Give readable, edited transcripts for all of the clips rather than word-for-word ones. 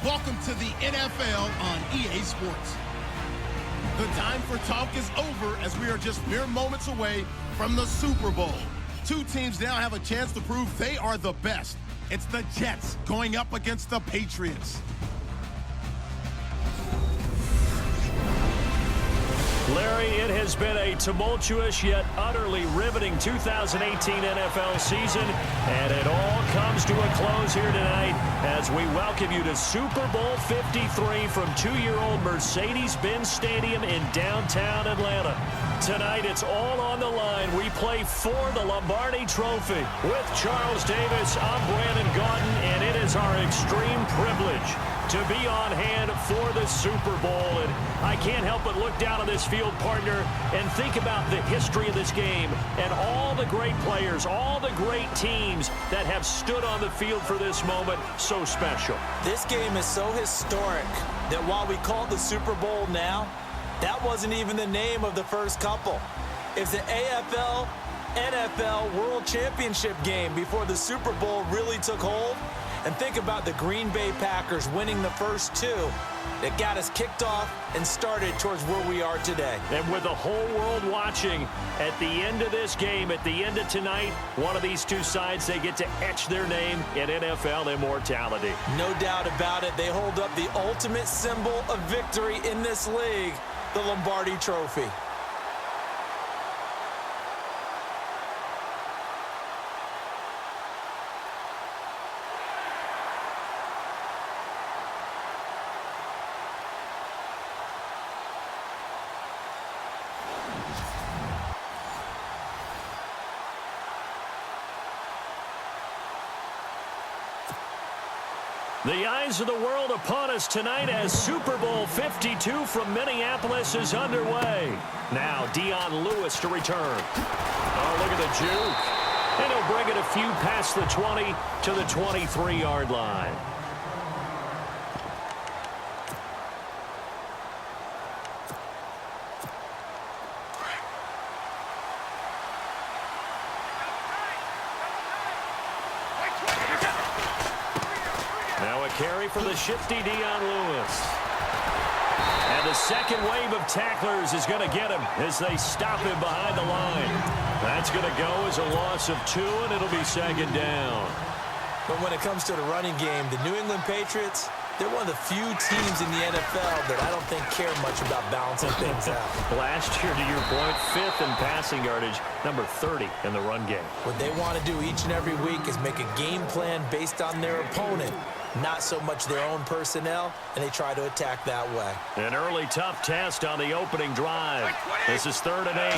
Welcome to the NFL on EA Sports. The time for talk is over as we are just mere moments away from the Super Bowl. Two teams now have a chance to prove they are the best. It's the Jets going up against the Patriots. Larry, it has been a tumultuous yet utterly riveting 2018 NFL season, and it all comes to a close here tonight as we welcome you to Super Bowl 53 from two-year-old Mercedes-Benz Stadium in downtown Atlanta. Tonight, it's all on the line. We play for the Lombardi Trophy. With Charles Davis, I'm Brandon Gaudin, and it is our extreme privilege to be on hand for the Super Bowl. And I can't help but look down on this field, partner, and think about the history of this game and all the great players, all the great teams that have stood on the field for this moment. So special. This game is so historic that while we call it the Super Bowl now, that wasn't even the name of the first couple. It's the AFL, NFL World Championship game before the Super Bowl really took hold. And think about the Green Bay Packers winning the first two that got us kicked off and started towards where we are today. And with the whole world watching, at the end of this game, at the end of tonight, one of these two sides, they get to etch their name in NFL immortality. No doubt about it. They hold up the ultimate symbol of victory in this league, the Lombardi Trophy. The eyes of the world upon us tonight as Super Bowl 52 from Minneapolis is underway. Now Dion Lewis to return. Oh, look at the juke. And he'll bring it a few past the 20 to the 23-yard line. Carry for the shifty Dion Lewis. And the second wave of tacklers is going to get him as they stop him behind the line. That's going to go as a loss of 2, and it'll be second down. But when it comes to the running game, the New England Patriots, they're one of the few teams in the NFL that I don't think care much about balancing things out. Last year, to your point, 5th in passing yardage, number 30 in the run game. What they want to do each and every week is make a game plan based on their opponent, not so much their own personnel, and they try to attack that way. An early tough test on the opening drive. This is 3rd and 8.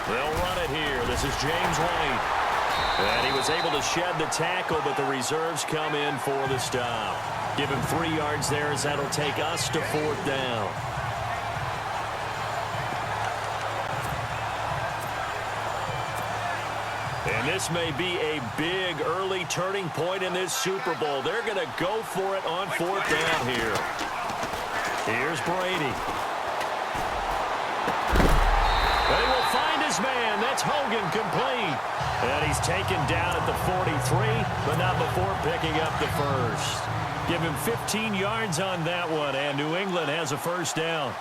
They'll run it here. This is James White. And he was able to shed the tackle, but the reserves come in for the stop. Give him 3 yards there as that'll take us to 4th down. And this may be a big early turning point in this Super Bowl. They're going to go for it on 4th down here. Here's Brady. But he will find his man. That's Hogan, complete. And he's taken down at the 43, but not before picking up the first. Give him 15 yards on that one, and New England has a first down.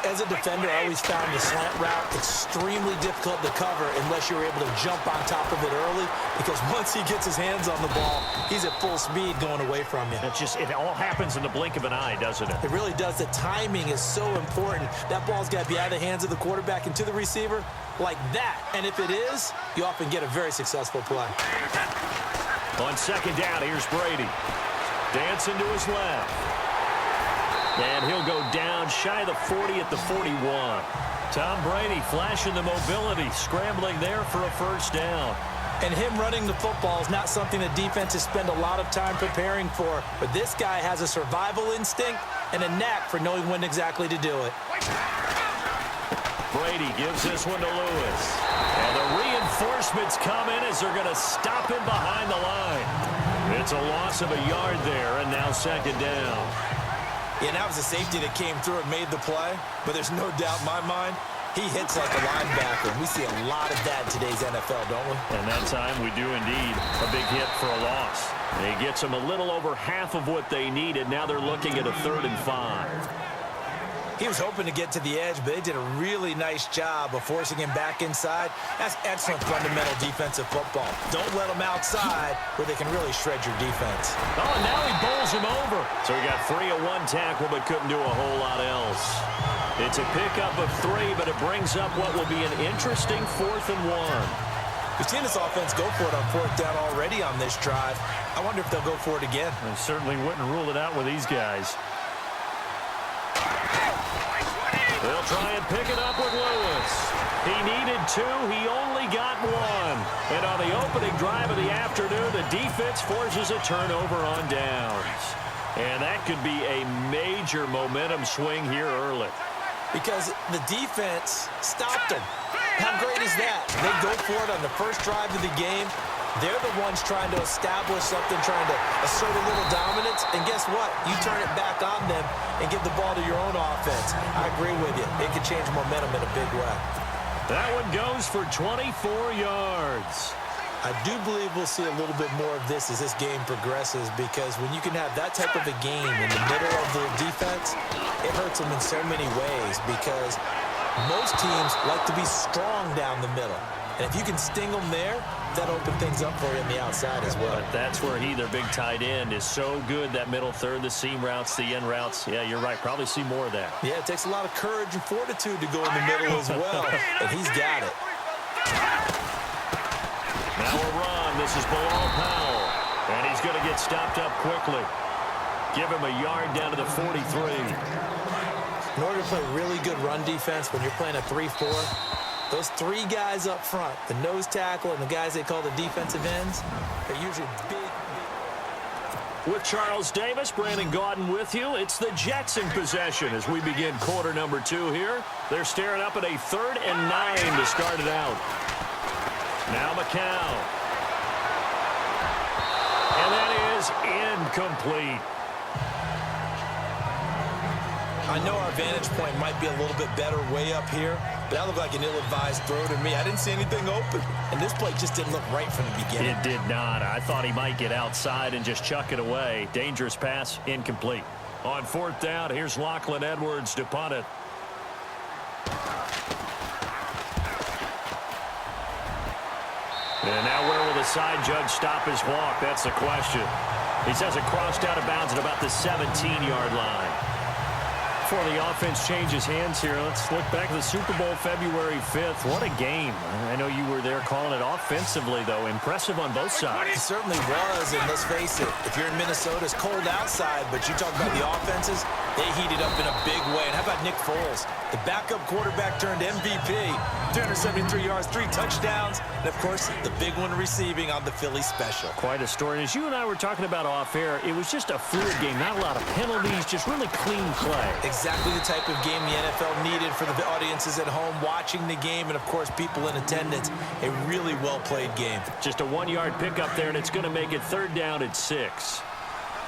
As a defender, I always found the slant route extremely difficult to cover unless you're able to jump on top of it early, because once he gets his hands on the ball, he's at full speed going away from you. It all happens in the blink of an eye, doesn't it? It really does. The timing is so important. That ball's got to be out of the hands of the quarterback and to the receiver like that. And if it is, you often get a very successful play. On second down, here's Brady. Dancing to his left. And he'll go down shy of the 40 at the 41. Tom Brady flashing the mobility, scrambling there for a first down. And him running the football is not something that defenses spend a lot of time preparing for. But this guy has a survival instinct and a knack for knowing when exactly to do it. Brady gives this one to Lewis. And the reinforcements come in as they're going to stop him behind the line. It's a loss of a yard there, and now second down. Yeah, that was a safety that came through and made the play, but there's no doubt in my mind, he hits like a linebacker. We see a lot of that in today's NFL, don't we? And that time we do indeed. A big hit for a loss. And he gets them a little over half of what they needed. Now they're looking at a 3rd and 5. He was hoping to get to the edge, but they did a really nice job of forcing him back inside. That's excellent fundamental defensive football. Don't let them outside where they can really shred your defense. Oh, and now he bowls him over. So he got 3 of 1 tackle, but couldn't do a whole lot else. It's a pickup of 3, but it brings up what will be an interesting 4th and 1. We've seen this offense go for it on 4th down already on this drive. I wonder if they'll go for it again. I certainly wouldn't rule it out with these guys. They'll try and pick it up with Lewis. He needed 2. He only got 1. And on the opening drive of the afternoon, the defense forces a turnover on downs. And that could be a major momentum swing here early. Because the defense stopped them. How great is that? They go for it on the first drive of the game. They're the ones trying to establish something, trying to assert a little dominance. And guess what? You turn it back on them and give the ball to your own offense. I agree with you. It can change momentum in a big way. That one goes for 24 yards. I do believe we'll see a little bit more of this as this game progresses, because when you can have that type of a game in the middle of the defense, it hurts them in so many ways, because most teams like to be strong down the middle. And if you can sting them there, that open things up for you on the outside as well. But that's where their big tight end, is so good, that middle third, the seam routes, the end routes. Yeah, you're right. Probably see more of that. Yeah, it takes a lot of courage and fortitude to go in the middle as well. And he's got it. Now a run. This is Bilal Powell. And he's going to get stopped up quickly. Give him a yard down to the 43. In order to play really good run defense when you're playing a 3-4, those 3 guys up front, the nose tackle and the guys they call the defensive ends, are usually big. With Charles Davis, Brandon Gaudin with you. It's the Jets in possession as we begin quarter number 2 here. They're staring up at a 3rd and 9 to start it out. Now McCown. And that is incomplete. I know our vantage point might be a little bit better way up here, but that looked like an ill-advised throw to me. I didn't see anything open, and this play just didn't look right from the beginning. It did not. I thought he might get outside and just chuck it away. Dangerous pass, incomplete. On 4th down, here's Lachlan Edwards to punt it. And now where will the side judge stop his walk? That's the question. He says it crossed out of bounds at about the 17-yard line. Before the offense changes hands here, let's look back at the Super Bowl February 5th. What a game. I know you were there calling it offensively, though. Impressive on both sides. It certainly was, and let's face it, if you're in Minnesota, it's cold outside, but you talk about the offenses, they heated up in a big way. And how about Nick Foles? The backup quarterback turned MVP, 373 yards, 3 touchdowns, and, of course, the big one receiving on the Philly special. Quite a story. As you and I were talking about off air, it was just a fluid game. Not a lot of penalties, just really clean play. Exactly the type of game the NFL needed for the audiences at home watching the game, and, of course, people in attendance. A really well-played game. Just a 1-yard pickup there, and it's going to make it 3rd down at 6.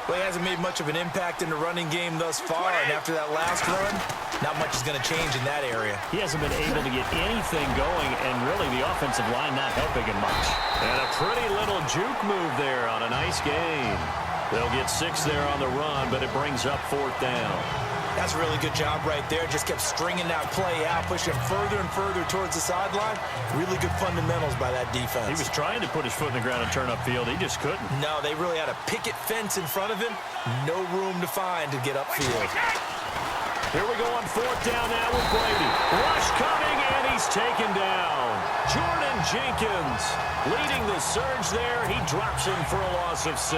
Well, he hasn't made much of an impact in the running game thus far, and after that last run, not much is going to change in that area. He hasn't been able to get anything going, and really the offensive line not helping him much. And a pretty little juke move there on a nice gain. They'll get 6 there on the run, but it brings up 4th down. That's a really good job right there. Just kept stringing that play out, pushing further and further towards the sideline. Really good fundamentals by that defense. He was trying to put his foot in the ground and turn upfield. He just couldn't. No, they really had a picket fence in front of him. No room to find to get upfield. Here we go on 4th down now with Brady. Rush coming, and he's taken down. Jordan Jenkins leading the surge there. He drops him for a loss of 6.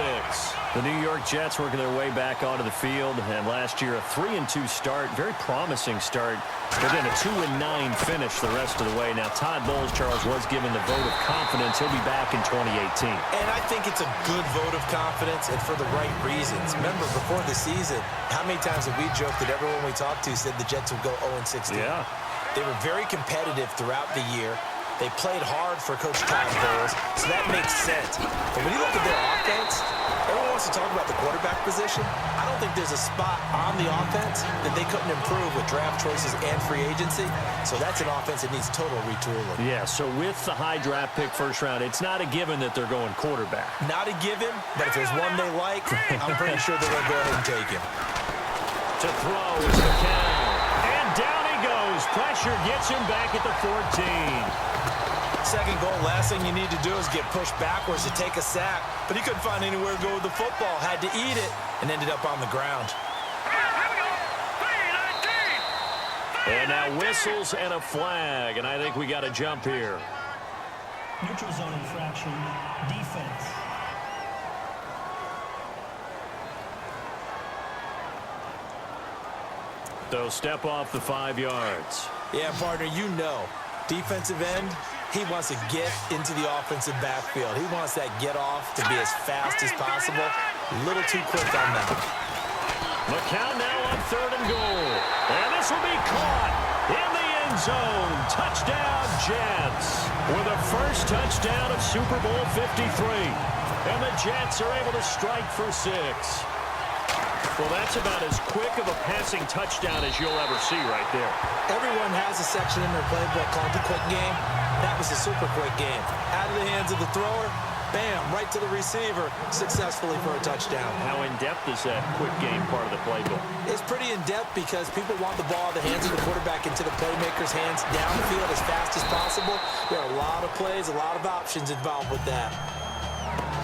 The New York Jets working their way back onto the field. And last year, a 3-2 start. Very promising start. But then a 2-9 finish the rest of the way. Now, Todd Bowles, Charles, was given the vote of confidence. He'll be back in 2018. And I think it's a good vote of confidence and for the right reasons. Remember, before the season, how many times have we joked that everyone we talked to said the Jets would go 0-16? Yeah. They were very competitive throughout the year. They played hard for Coach Todd Bowles, so that makes sense. But when you look at their offense, everyone wants to talk about the quarterback position. I don't think there's a spot on the offense that they couldn't improve with draft choices and free agency. So that's an offense that needs total retooling. Yeah, so with the high draft pick first round, it's not a given that they're going quarterback. Not a given, but if there's one they like, I'm pretty sure they're going to go ahead and take him. To throw is McCown. And down he goes. Pressure gets him back at the 14. Second goal, last thing you need to do is get pushed backwards to take a sack. But he couldn't find anywhere to go with the football. Had to eat it and ended up on the ground. And now whistles and a flag. And I think we got a jump here. Neutral zone infraction, defense. So step off the 5 yards. Yeah, partner, you know. Defensive end, he wants to get into the offensive backfield. He wants that get off to be as fast as possible. A little too quick on that. McCown now on 3rd and goal. And this will be caught in the end zone. Touchdown, Jets. With a first touchdown of Super Bowl 53. And the Jets are able to strike for 6. Well, that's about as quick of a passing touchdown as you'll ever see right there. Everyone has a section in their playbook called the quick game. That was a super quick game. Out of the hands of the thrower, bam, right to the receiver, successfully for a touchdown. How in-depth is that quick game part of the playbook? It's pretty in-depth because people want the ball in the hands of the quarterback into the playmaker's hands down the field as fast as possible. There are a lot of plays, a lot of options involved with that.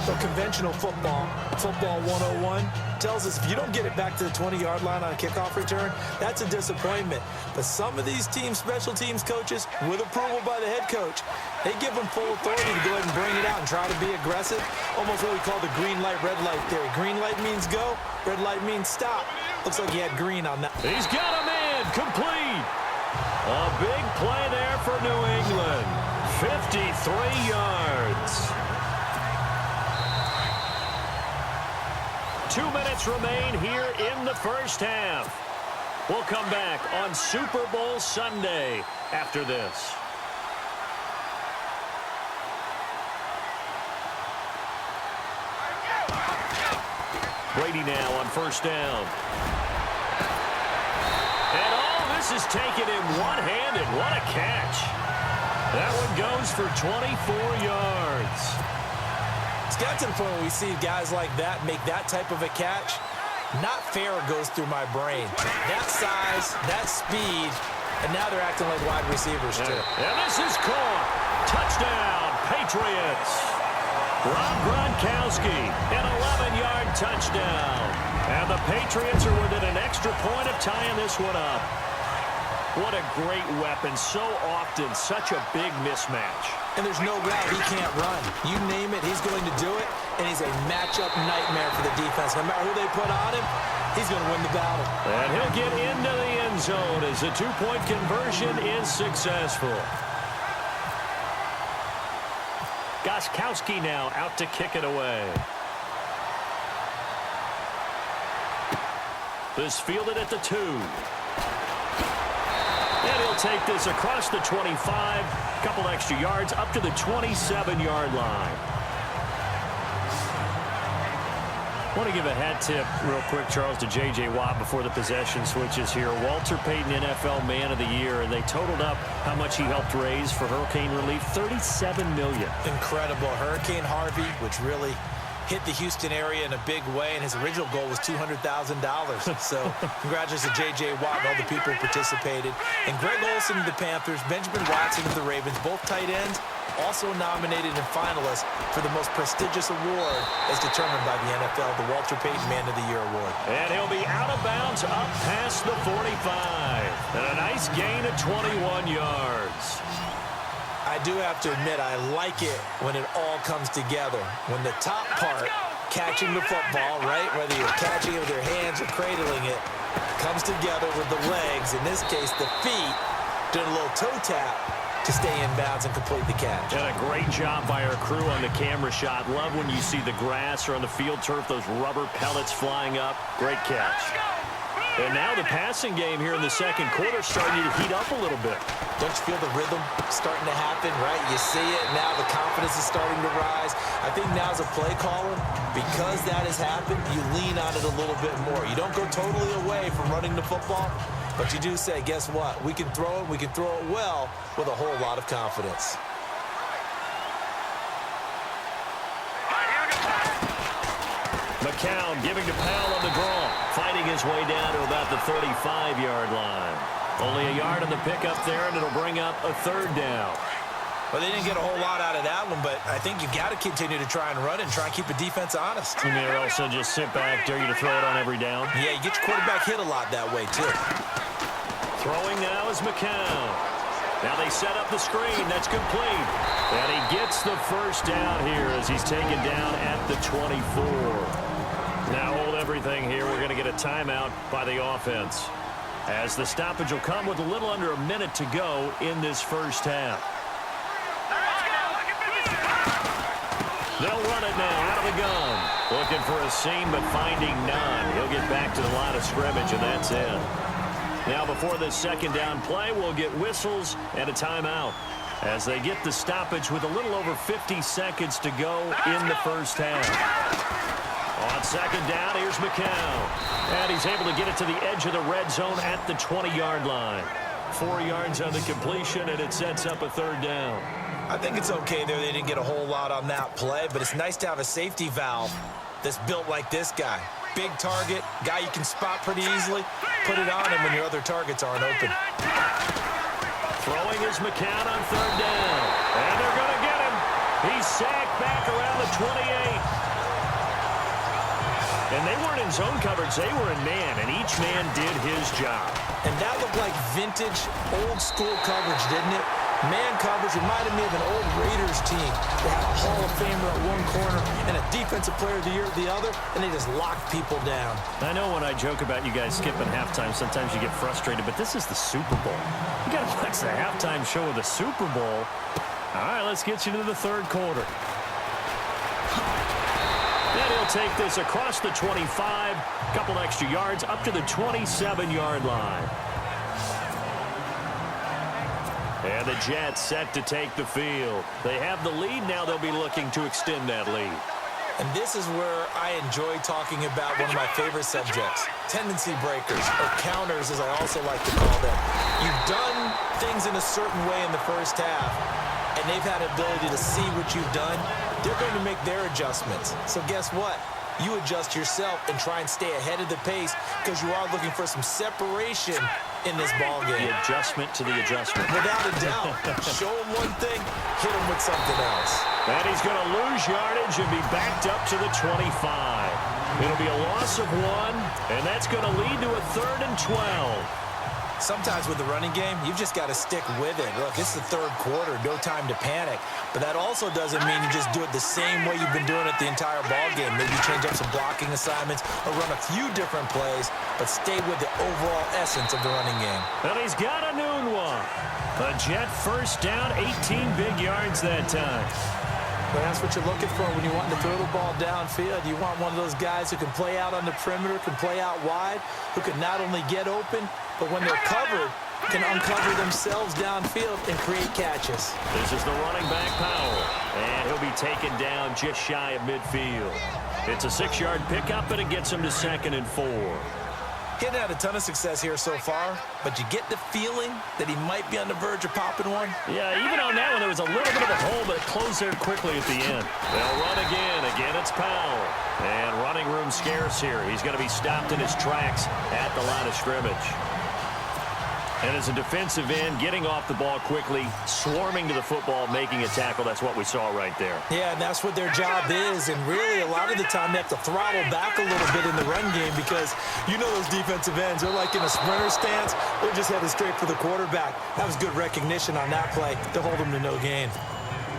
But conventional football, football 101, tells us if you don't get it back to the 20-yard line on a kickoff return, that's a disappointment. But some of these teams, special teams coaches, with approval by the head coach, they give them full authority to go ahead and bring it out and try to be aggressive. Almost what we call the green light, red light theory. Green light means go, red light means stop. Looks like he had green on that. He's got a man, complete. A big play there for New England. 53 yards. 2 minutes remain here in the first half. We'll come back on Super Bowl Sunday after this. Brady now on 1st down. And all this is taken in one-handed. What a catch. That one goes for 24 yards. It's got to the point where we see guys like that make that type of a catch. Not fair goes through my brain. That size, that speed, and now they're acting like wide receivers too. And this is caught. Touchdown, Patriots. Rob Gronkowski, an 11-yard touchdown. And the Patriots are within an extra point of tying this one up. What a great weapon. So often, such a big mismatch. And there's no route he can't run. You name it, he's going to do it. And he's a matchup nightmare for the defense. No matter who they put on him, he's going to win the battle. And he'll get into the end zone as the 2-point conversion is successful. Gronkowski now out to kick it away. This fielded at the 2. And he'll take this across the 25, couple extra yards up to the 27-yard line. I want to give a hat tip real quick, Charles, to J.J. Watt before the possession switches here. Walter Payton, NFL Man of the Year, and they totaled up how much he helped raise for hurricane relief, $37 million. Incredible. Hurricane Harvey, which really hit the Houston area in a big way, and his original goal was $200,000. So congratulations to J.J. Watt and all the people who participated. And Greg Olsen of the Panthers, Benjamin Watson of the Ravens, both tight ends, also nominated and finalists for the most prestigious award as determined by the NFL, the Walter Payton Man of the Year Award. And he'll be out of bounds up past the 45. And a nice gain of 21 yards. I do have to admit, I like it when it all comes together. When the top part, catching the football, right, whether you're catching it with your hands or cradling it, comes together with the legs, in this case the feet, doing a little toe tap to stay in bounds and complete the catch. And a great job by our crew on the camera shot. Love when you see the grass or on the field turf, those rubber pellets flying up. Great catch. And now the passing game here in the second quarter starting to heat up a little bit. Don't you feel the rhythm starting to happen, right? You see it, now the confidence is starting to rise. I think now as a play caller, because that has happened, you lean on it a little bit more. You don't go totally away from running the football, but you do say, guess what? We can throw it, we can throw it well with a whole lot of confidence. McCown giving to Powell on the draw, fighting his way down to about the 35-yard line. Only a yard on the pickup there, and it'll bring up a third down. Well, they didn't get a whole lot out of that one, but I think you've got to continue to try and run it and try and keep the defense honest. You may also just sit back, dare you to throw it on every down. Yeah, you get your quarterback hit a lot that way, too. Throwing now is McCown. Now they set up the screen. That's complete. And he gets the first down here as he's taken down at the 24. Now hold everything here. We're going to get a timeout by the offense, as the stoppage will come with a little under a minute to go in this first half. They'll run it now out of the gun. Looking for a seam, but finding none. He'll get back to the line of scrimmage, and that's it. Now before this second down play, we'll get whistles and a timeout as they get the stoppage with a little over 50 seconds to go in the first half. On second down, here's McCown. And he's able to get it to the edge of the red zone at the 20-yard line. 4 yards on the completion, and it sets up a third down. I think it's okay there. They didn't get a whole lot on that play, but it's nice to have a safety valve that's built like this guy. Big target, guy you can spot pretty easily. Put it on him when your other targets aren't open. Throwing is McCown on third down. And they're going to get him. He's sacked back around the 28. And they weren't in zone coverage. They were in man, and each man did his job. And that looked like vintage, old-school coverage, didn't it? Man coverage reminded me of an old Raiders team. They had a Hall of Famer at one corner and a Defensive Player of the Year at the other, and they just locked people down. I know when I joke about you guys skipping halftime, sometimes you get frustrated, but this is the Super Bowl. You got to watch the halftime show of the Super Bowl. All right, let's get you to the third quarter. Then he'll take this across the 25, a couple extra yards, up to the 27-yard line. And the Jets set to take the field. They have the lead. Now they'll be looking to extend that lead. And this is where I enjoy talking about one of my favorite subjects, tendency breakers, or counters, as I also like to call them. You've done things in a certain way in the first half, and they've had ability to see what you've done. They're going to make their adjustments. So guess what? You adjust yourself and try and stay ahead of the pace because you are looking for some separation in this ball game. The adjustment to the adjustment. Without a doubt. Show him one thing, hit him with something else. And he's going to lose yardage and be backed up to the 25. It'll be a loss of 1, and that's going to lead to a 3rd and 12. Sometimes with the running game, you've just got to stick with it. Look, it's the third quarter, no time to panic. But that also doesn't mean you just do it the same way you've been doing it the entire ball game. Maybe change up some blocking assignments or run a few different plays, but stay with the overall essence of the running game. And he's got a noon one. A Jet first down, 18 big yards that time. Well, that's what you're looking for when you want to throw the ball downfield. You want one of those guys who can play out on the perimeter, can play out wide, who can not only get open, but when they're covered, can uncover themselves downfield and create catches. This is the running back, Powell. And he'll be taken down just shy of midfield. It's a 6-yard pickup, and it gets him to 2nd and 4. He hadn't had a ton of success here so far, but you get the feeling that he might be on the verge of popping one. Yeah, even on that one, there was a little bit of a hole, but it closed there quickly at the end. They'll run again. Again, it's Powell. And running room scarce here. He's going to be stopped in his tracks at the line of scrimmage. And as a defensive end, getting off the ball quickly, swarming to the football, making a tackle, that's what we saw right there. Yeah, and that's what their job is. And really, a lot of the time, they have to throttle back a little bit in the run game because you know those defensive ends. They're like in a sprinter stance. They're just headed straight for the quarterback. That was good recognition on that play to hold them to no gain.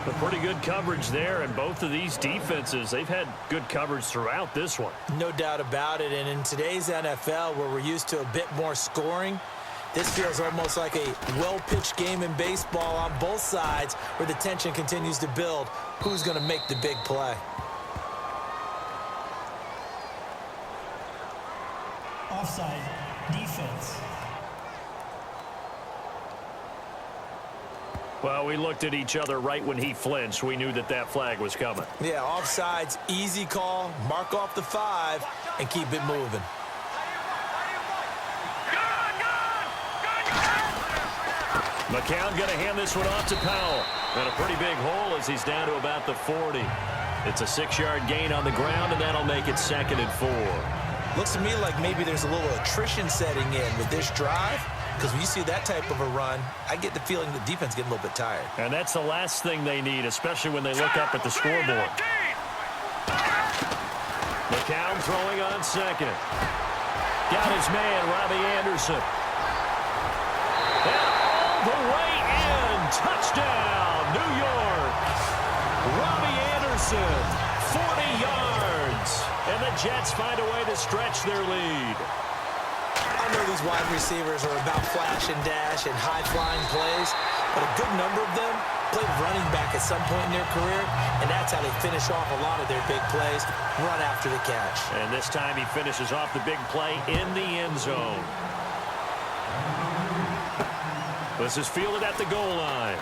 A pretty good coverage there, and both of these defenses, they've had good coverage throughout this one. No doubt about it. And in today's NFL, where we're used to a bit more scoring, this feels almost like a well-pitched game in baseball on both sides where the tension continues to build. Who's going to make the big play? Offside. Defense. Well, we looked at each other right when he flinched. We knew that that flag was coming. Yeah, offsides, easy call. Mark off the 5 and keep it moving. McCown going to hand this one off to Powell. And a pretty big hole as he's down to about the 40. It's a 6-yard gain on the ground, and that'll make it 2nd and 4. Looks to me like maybe there's a little attrition setting in with this drive, because when you see that type of a run, I get the feeling the defense getting a little bit tired. And that's the last thing they need, especially when they look up at the scoreboard. McCown throwing on 2nd. Got his man, Robbie Anderson. And all the way in. Touchdown, New York. Robbie Anderson, 40 yards. And the Jets find a way to stretch their lead. I know these wide receivers are about flash and dash and high-flying plays, but a good number of them played running back at some point in their career, and that's how they finish off a lot of their big plays, run after the catch. And this time he finishes off the big play in the end zone. This is fielded at the goal line.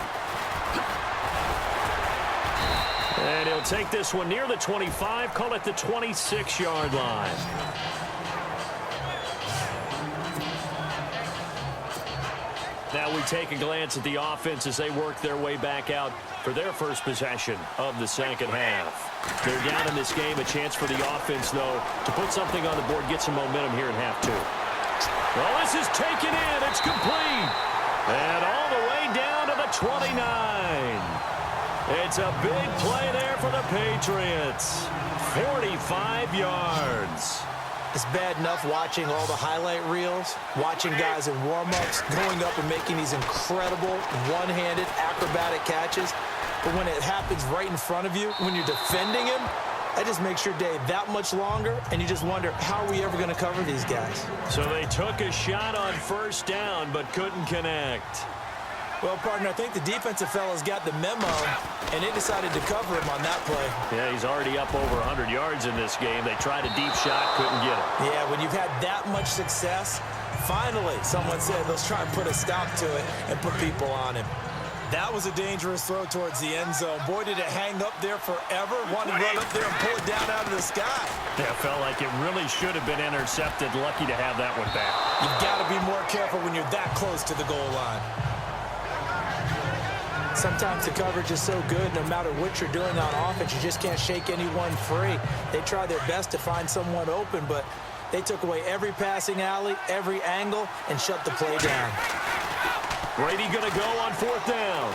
And he'll take this one near the 25, call it the 26-yard line. Now we take a glance at the offense as they work their way back out for their first possession of the second half. They're down in this game, a chance for the offense, though, to put something on the board, get some momentum here in half 2. Well, this is taken in. It's complete. And all the way down to the 29. It's a big play there for the Patriots. 45 yards. It's bad enough watching all the highlight reels, watching guys in warm-ups, going up and making these incredible one-handed acrobatic catches. But when it happens right in front of you, when you're defending him, that just makes your day that much longer, and you just wonder, how are we ever going to cover these guys? So they took a shot on first down, but couldn't connect. Well, partner, I think the defensive fellas got the memo, and they decided to cover him on that play. Yeah, he's already up over 100 yards in this game. They tried a deep shot, couldn't get it. Yeah, when you've had that much success, finally, someone said, let's try and put a stop to it and put people on him. That was a dangerous throw towards the end zone. Boy, did it hang up there forever. Wanted to run up there and pull it down out of the sky. Yeah, it felt like it really should have been intercepted. Lucky to have that one back. You've got to be more careful when you're that close to the goal line. Sometimes the coverage is so good, no matter what you're doing on offense, you just can't shake anyone free. They try their best to find someone open, but they took away every passing alley, every angle, and shut the play down. Brady going to go on fourth down.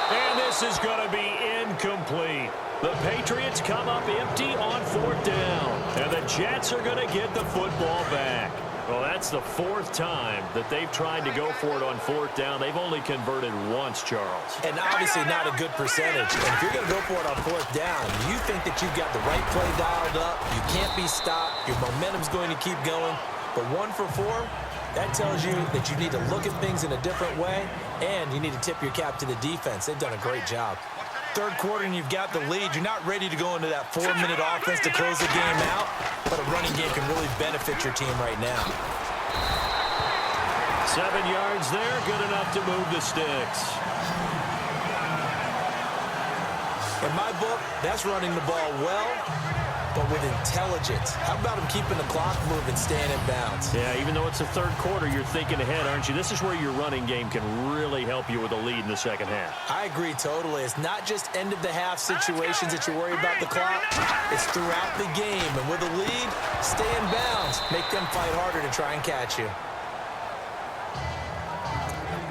And this is going to be incomplete. The Patriots come up empty on fourth down. And the Jets are going to get the football back. Well, that's the 4th time that they've tried to go for it on fourth down. They've only converted once, Charles. And obviously not a good percentage. And if you're going to go for it on fourth down, you think that you've got the right play dialed up. You can't be stopped. Your momentum's going to keep going. But 1 for 4, that tells you that you need to look at things in a different way, and you need to tip your cap to the defense. They've done a great job. Third quarter and you've got the lead. You're not ready to go into that 4-minute offense to close the game out, but a running game can really benefit your team right now. 7 yards there, good enough to move the sticks. In my book, that's running the ball well, but with intelligence. How about him keeping the clock moving, staying in bounds? Yeah, even though it's the third quarter, you're thinking ahead, aren't you? This is where your running game can really help you with a lead in the second half. I agree totally. It's not just end-of-the-half situations that you worry about the clock. It's throughout the game. And with a lead, stay in bounds. Make them fight harder to try and catch you.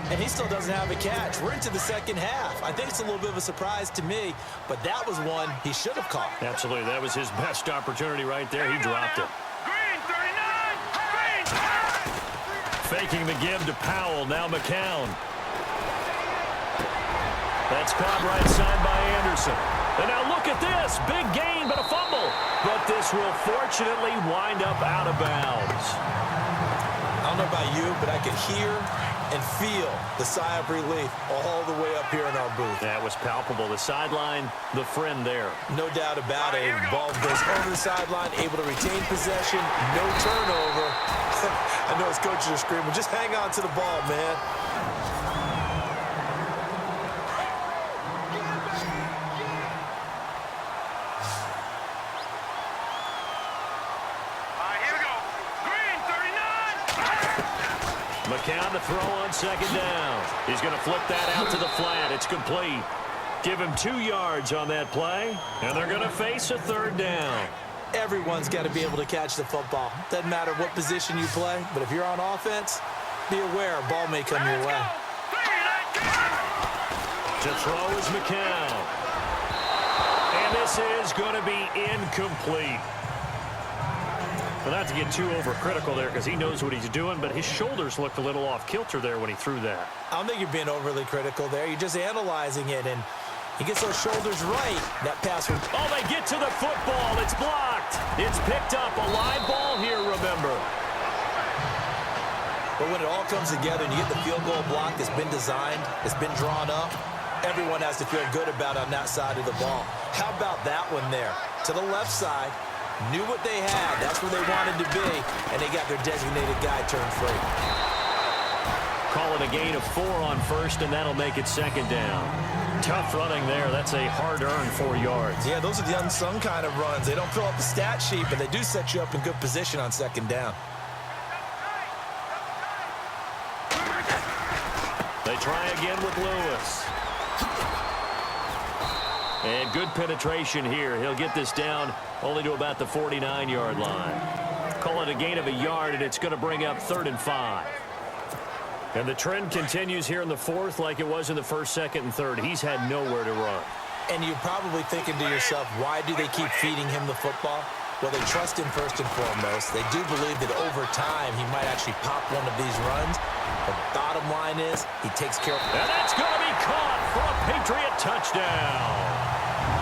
And he still doesn't have a catch. We're into the second half. I think it's a little bit of a surprise to me, but that was one he should have caught. Absolutely. That was his best opportunity right there. He dropped it. Green, 39, green. Faking the give to Powell. Now McCown. That's caught right side by Anderson. And now look at this. Big gain, but a fumble. But this will fortunately wind up out of bounds. I don't know about you, but I could hear and feel the sigh of relief all the way up here in our booth. That was palpable. The sideline, the friend there. No doubt about it. The ball goes over the sideline, able to retain possession, no turnover. I know his coaches are screaming, just hang on to the ball, man. McCown to throw on second down. He's going to flip that out to the flat. It's complete. Give him 2 yards on that play, and they're going to face a third down. Everyone's got to be able to catch the football. Doesn't matter what position you play, but if you're on offense, be aware a ball may come your way. To throw is McCown. And this is going to be incomplete. Well, not to get too overcritical there because he knows what he's doing, but his shoulders looked a little off kilter there when he threw that. I don't think you're being overly critical there. You're just analyzing it, and he gets those shoulders right. That pass. Oh, they get to the football. It's blocked. It's picked up. A live ball here, remember. But when it all comes together and you get the field goal block that's been designed, that's been drawn up, everyone has to feel good about on that side of the ball. How about that one there? To the left side. Knew what they had. That's where they wanted to be. And they got their designated guy turned free. Call it a gain of 4 on first, and that'll make it second down. Tough running there. That's a hard-earned 4 yards. Yeah, those are the unsung kind of runs. They don't fill up the stat sheet, but they do set you up in good position on second down. They try again with Lewis. And good penetration here. He'll get this down only to about the 49-yard line. Call it a gain of a yard, and it's going to bring up 3rd and 5. And the trend continues here in the fourth like it was in the first, second, and third. He's had nowhere to run. And you're probably thinking to yourself, why do they keep feeding him the football? Well, they trust him first and foremost. They do believe that over time he might actually pop one of these runs. The bottom line is he takes care of it. And that's going to be caught for a Patriot touchdown.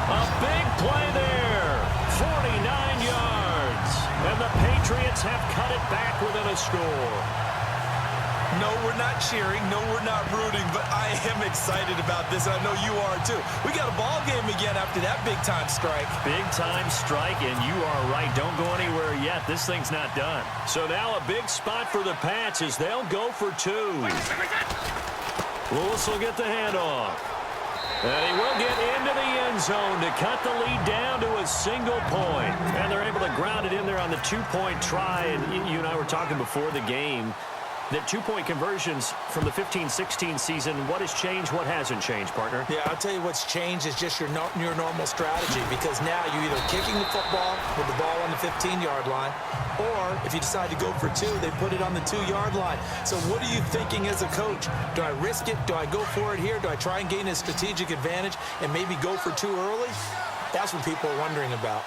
A big play there. 49 yards. And the Patriots have cut it back within a score. No, we're not cheering. No, we're not rooting. But I am excited about this, and I know you are too. We got a ball game again after that big-time strike. Big-time strike, and you are right. Don't go anywhere yet. This thing's not done. So now a big spot for the Pats as they'll go for 2. Lewis will get the handoff. And he will get into the end zone to cut the lead down to a single point. And they're able to ground it in there on the 2-point try. And you and I were talking before the game that 2-point conversions from the 15-16 season, what has changed, what hasn't changed, partner? Yeah, I'll tell you what's changed is just your normal strategy, because now you're either kicking the football with the ball on the 15-yard line, or if you decide to go for 2, they put it on the 2-yard line. So what are you thinking as a coach? Do I risk it? Do I go for it here? Do I try and gain a strategic advantage and maybe go for 2 early? That's what people are wondering about.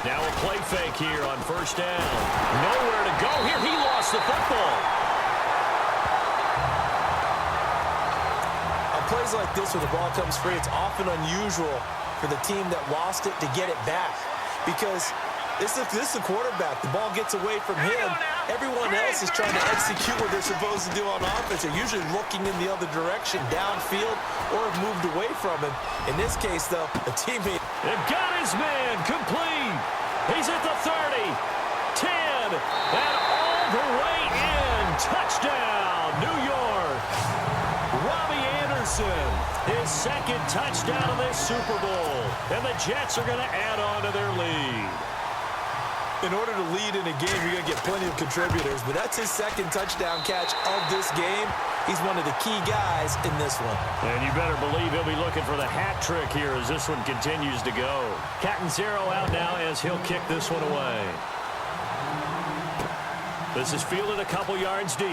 Now a play fake here on first down. Nowhere to go here. He lost the football. On plays like this where the ball comes free, it's often unusual for the team that lost it to get it back. Because this is the quarterback. The ball gets away from him, Everyone else is trying to execute what they're supposed to do on offense. They're usually looking in the other direction, downfield, or have moved away from him. In this case, though, a teammate... They've got his man complete. He's at the 30, 10, and all the way in. Touchdown, New York. Robbie Anderson, his second touchdown of this Super Bowl. And the Jets are going to add on to their lead. In order to lead in a game, you're going to get plenty of contributors, but that's his second touchdown catch of this game. He's one of the key guys in this one. And you better believe he'll be looking for the hat trick here as this one continues to go. Catanzaro out now as he'll kick this one away. This is fielded a couple yards deep.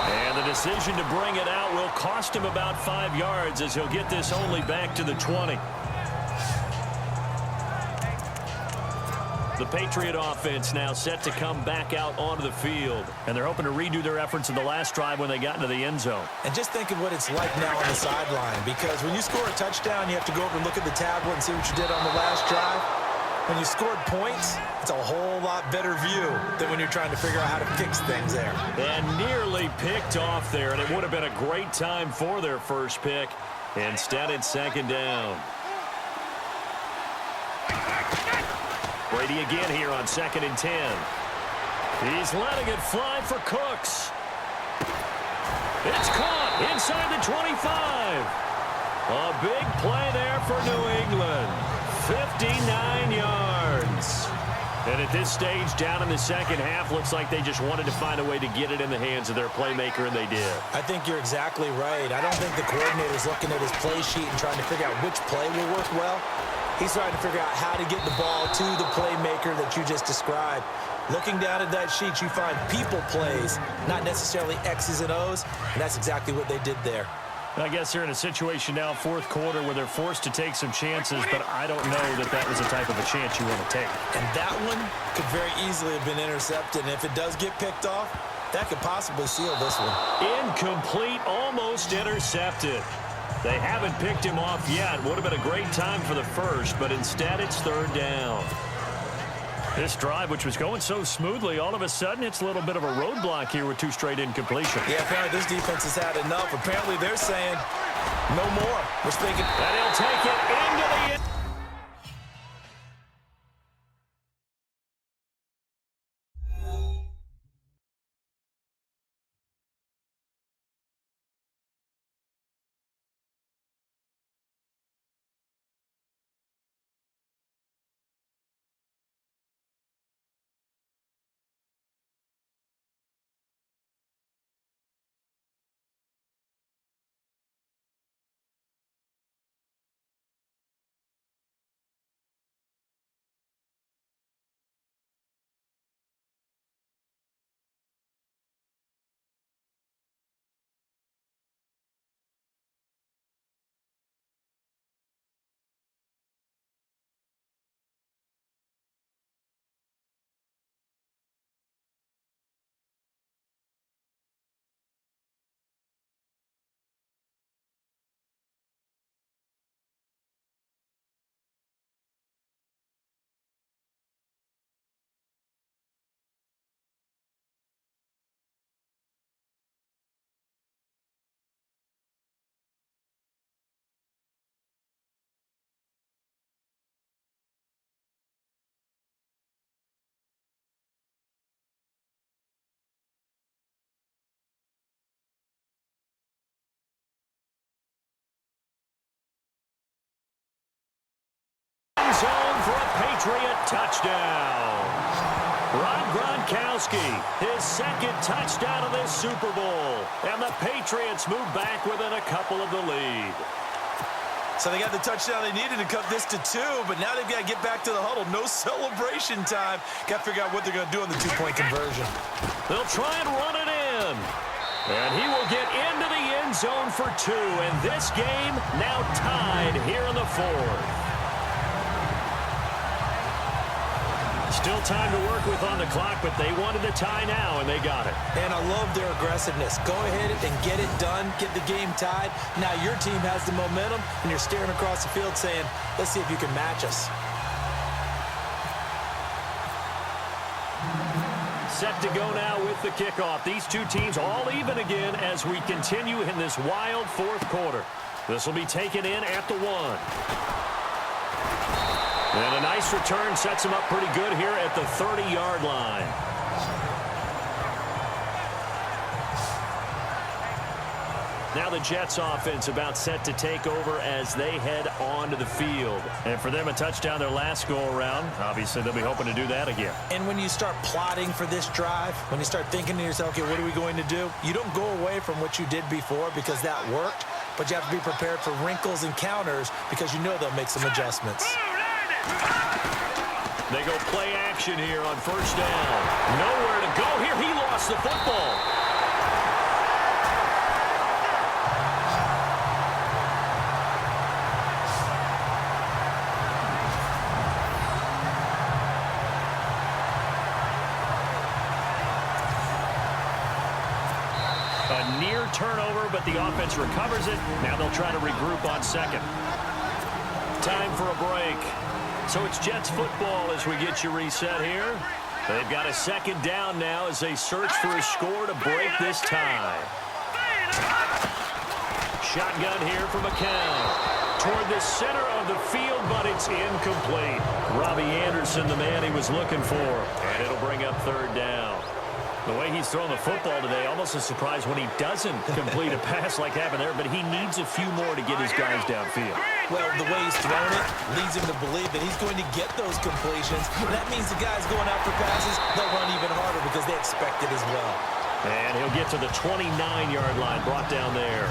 And the decision to bring it out will cost him about 5 yards as he'll get this only back to the 20. The Patriot offense now set to come back out onto the field. And they're hoping to redo their efforts in the last drive when they got into the end zone. And just think of what it's like now on the sideline, because when you score a touchdown, you have to go over and look at the tablet and see what you did on the last drive. When you scored points, it's a whole lot better view than when you're trying to figure out how to fix things there. And nearly picked off there, and it would have been a great time for their first pick. Instead, it's second down. Brady again here on 2nd and 10. He's letting it fly for Cooks. It's caught inside the 25. A big play there for New England. 59 yards. And at this stage, down in the second half, looks like they just wanted to find a way to get it in the hands of their playmaker, and they did. I think you're exactly right. I don't think the coordinator's looking at his play sheet and trying to figure out which play will work well. He's trying to figure out how to get the ball to the playmaker that you just described. Looking down at that sheet, you find people plays, not necessarily X's and O's, and that's exactly what they did there. I guess they're in a situation now, fourth quarter, where they're forced to take some chances, but I don't know that that was the type of a chance you want to take. And that one could very easily have been intercepted, and if it does get picked off, that could possibly seal this one. Incomplete, almost intercepted. They haven't picked him off yet. Would have been a great time for the first, but instead it's third down. This drive, which was going so smoothly, all of a sudden it's a little bit of a roadblock here with 2 straight incompletions. Yeah, apparently this defense has had enough. Apparently they're saying no more. We're thinking. And he'll take it into the end. Zone for a Patriot touchdown. Rob Gronkowski, his second touchdown of this Super Bowl. And the Patriots move back within a couple of the lead. So they got the touchdown they needed to cut this to 2, but now they've got to get back to the huddle. No celebration time. Got to figure out what they're going to do on the 2-point conversion. They'll try and run it in. And he will get into the end zone for 2. And this game now tied here in the 4th. Still time to work with on the clock, but they wanted the tie now, and they got it. And I love their aggressiveness. Go ahead and get it done, get the game tied. Now your team has the momentum, and you're staring across the field saying, let's see if you can match us. set to go now with the kickoff. These two teams all even again as we continue in this wild fourth quarter. This will be taken in at the 1. And a nice return sets him up pretty good here at the 30-yard line. Now the Jets offense about set to take over as they head onto the field. And for them, a touchdown their last go-around. Obviously, they'll be hoping to do that again. And when you start plotting for this drive, when you start thinking to yourself, okay, what are we going to do? You don't go away from what you did before because that worked, but you have to be prepared for wrinkles and counters because you know they'll make some adjustments. They go play action here on first down. Nowhere to go here. He lost the football. A near turnover, but the offense recovers it. Now they'll try to regroup on second. Time for a break. So it's Jets football as we get you reset here. They've got a second down now as they search for a score to break this tie. Shotgun here for McCown. Toward the center of the field, but it's incomplete. Robbie Anderson, the man he was looking for. And it'll bring up third down. The way he's thrown the football today, almost a surprise when he doesn't complete a pass like happened there, but he needs a few more to get his guys downfield. Well, the way he's thrown it leads him to believe that he's going to get those completions. That means the guys going out for passes, they'll run even harder because they expect it as well. And he'll get to the 29-yard line, brought down there.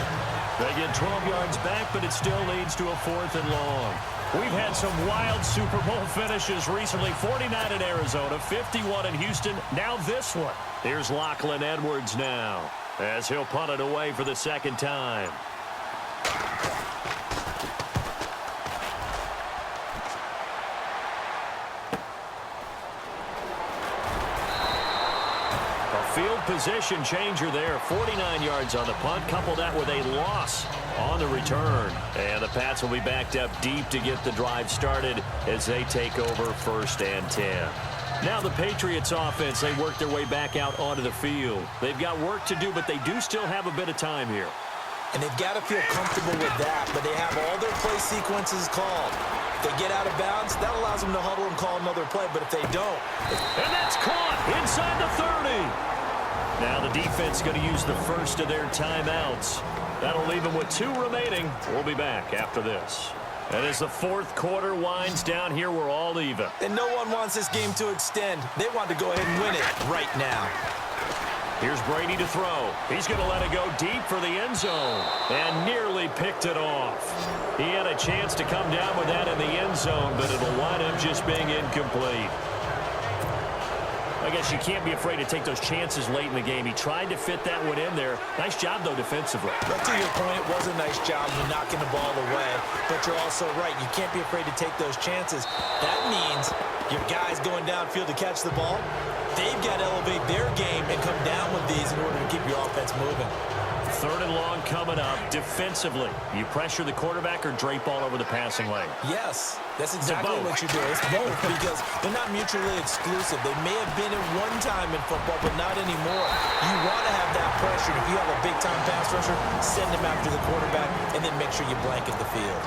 They get 12 yards back, but it still leads to a 4th and long. We've had some wild Super Bowl finishes recently. 49 in Arizona, 51 in Houston, now this one. Here's Lachlan Edwards now as he'll punt it away for the second time. Field position changer there. 49 yards on the punt. Couple that with a loss on the return. And the Pats will be backed up deep to get the drive started as they take over 1st and 10. Now the Patriots offense, they work their way back out onto the field. They've got work to do, but they do still have a bit of time here. And they've got to feel comfortable with that, but they have all their play sequences called. If they get out of bounds, that allows them to huddle and call another play, but if they don't. And that's caught inside the 30. Now the defense going to use the first of their timeouts. That'll leave them with 2 remaining. We'll be back after this. And as the fourth quarter winds down here, we're all even. And no one wants this game to extend. They want to go ahead and win it right now. Here's Brady to throw. He's going to let it go deep for the end zone. And nearly picked it off. He had a chance to come down with that in the end zone, but it'll wind up just being incomplete. I guess you can't be afraid to take those chances late in the game. He tried to fit that one in there. Nice job, though, defensively. But to your point, it was a nice job of knocking the ball away. But you're also right. You can't be afraid to take those chances. That means your guys going downfield to catch the ball, they've got to elevate their game and come down with these in order to keep your offense moving. 3rd and long coming up. Defensively, you pressure the quarterback or drape all over the passing lane? Yes, that's exactly what you do. It's both because they're not mutually exclusive. They may have been at one time in football, but not anymore. You want to have that pressure. If you have a big-time pass rusher, send him after the quarterback, and then make sure you blanket the field.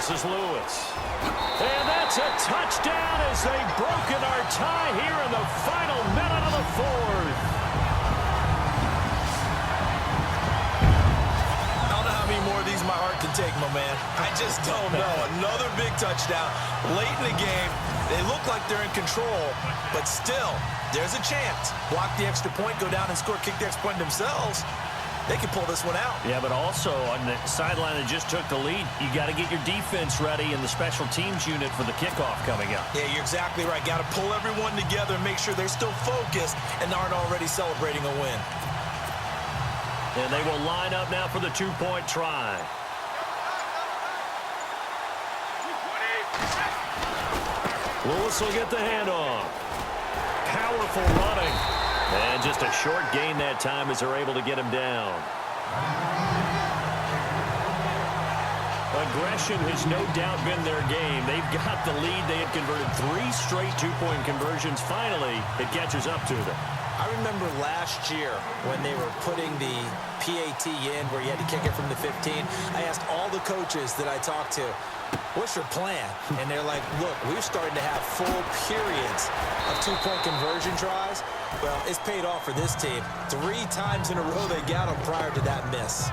This is Lewis. And that's a touchdown as they've broken our tie here in the final minute of the 4th. I don't know how many more of these my heart can take, my man. I just don't know. Another big touchdown. Late in the game, they look like they're in control, but still, there's a chance. Block the extra point, go down and score, kick the extra point themselves. They can pull this one out. Yeah, but also on the sideline that just took the lead, you got to get your defense ready in the special teams unit for the kickoff coming up. Yeah, you're exactly right. Got to pull everyone together and make sure they're still focused and aren't already celebrating a win. And they will line up now for the 2-point try. Lewis will get the handoff. Powerful running. And And just a short gain that time as they're able to get him down. Aggression has no doubt been their game. They've got the lead. They had converted 3 straight two-point conversions. Finally, it catches up to them. I remember last year when they were putting the PAT in where you had to kick it from the 15. I asked all the coaches that I talked to, what's your plan? And they're like, look, we're starting to have full periods of two-point conversion tries. Well, it's paid off for this team. 3 times in a row they got them prior to that miss.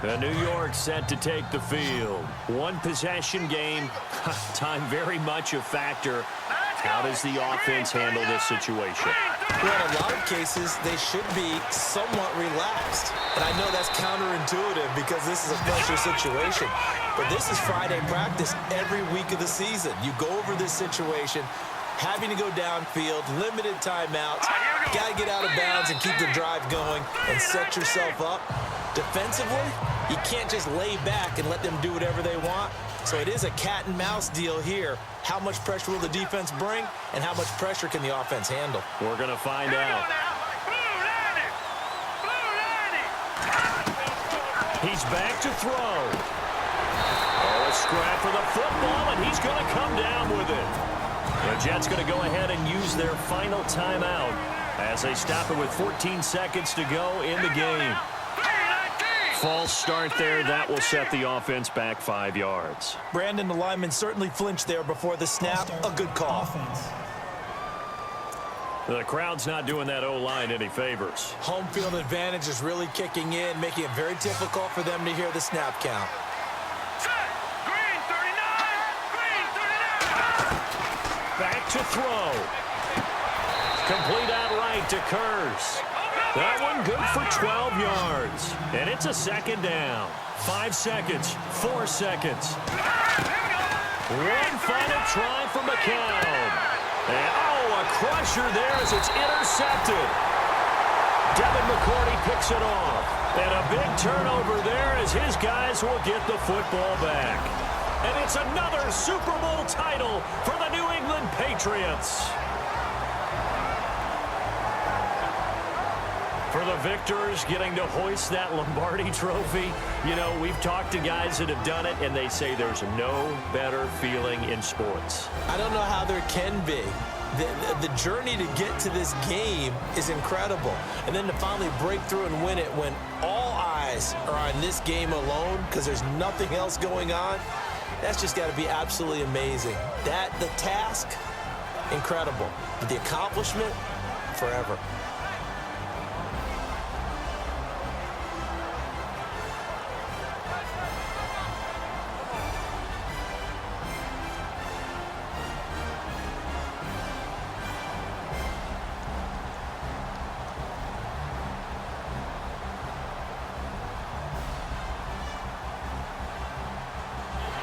The New York set to take the field. 1 possession game. Time very much a factor. How does the offense handle this situation? Well, in a lot of cases, they should be somewhat relaxed. And I know that's counterintuitive because this is a pressure situation. But this is Friday practice every week of the season. You go over this situation, having to go downfield, limited timeouts, got to get out of bounds and keep the drive going and set yourself up. Defensively, you can't just lay back and let them do whatever they want. So it is a cat and mouse deal here. How much pressure will the defense bring, and how much pressure can the offense handle? We're going to find out. He's back to throw. Oh, a scrap for the football, and he's going to come down with it. The Jets going to go ahead and use their final timeout as they stop it with 14 seconds to go in the game. False start there. That will set the offense back 5 yards. Brandon, the lineman certainly flinched there before the snap. A good call. Offense. The crowd's not doing that O-line any favors. Home field advantage is really kicking in, making it very difficult for them to hear the snap count. Back to throw. Complete outright to Kurz. That one good for 12 yards. And it's a second down. 5 seconds, 4 seconds. One final try for McCown. And, a crusher there as it's intercepted. Devin McCourty picks it off. And a big turnover there as his guys will get the football back. And it's another Super Bowl title for the New England Patriots. For the victors getting to hoist that Lombardi trophy, you know, we've talked to guys that have done it, and they say there's no better feeling in sports. I don't know how there can be. The journey to get to this game is incredible. And then to finally break through and win it when all eyes are on this game alone because there's nothing else going on, that's just got to be absolutely amazing. The task, incredible. But the accomplishment, forever.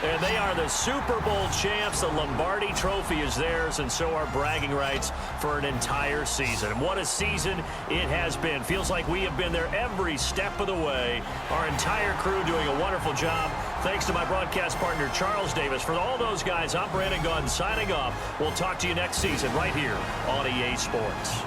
And they are the Super Bowl champs. The Lombardi trophy is theirs, and so are bragging rights for an entire season. And what a season it has been. Feels like we have been there every step of the way. Our entire crew doing a wonderful job. Thanks to my broadcast partner, Charles Davis. For all those guys, I'm Brandon Gunn signing off. We'll talk to you next season right here on EA Sports.